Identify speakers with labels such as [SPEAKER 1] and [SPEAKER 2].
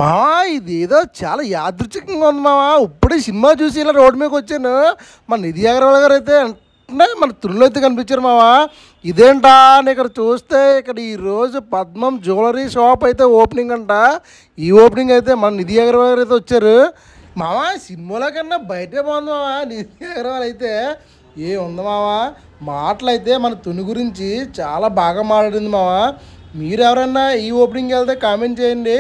[SPEAKER 1] మావా ఇదేదో చాలా యాదృచ్ఛికంగా ఉంది మావా. ఇప్పుడే సినిమా చూసి ఇలా రోడ్డు మీదకి వచ్చాను. మన నిధి అగర్వాల్ గారు అయితే వెంటనే మన తుల్లో అయితే కనిపించారు మావా. ఇదేంటా అని ఇక్కడ చూస్తే ఇక్కడ ఈరోజు పద్మం జ్యువెలరీ షాప్ అయితే ఓపెనింగ్ అంట. ఈ ఓపెనింగ్ అయితే మన నిధి అగర్వాల్ గారు అయితే వచ్చారు. మావా సినిమాలో కన్నా బయటే బాగుంది మావా. నిధి అగర్వాల్ అయితే ఉంది మావా. మాటలు అయితే మన తుని గురించి చాలా బాగా మాట్లాడింది మావా. మీరు ఎవరన్నా ఈ ఓపెనింగ్కి వెళ్తే కామెంట్ చేయండి.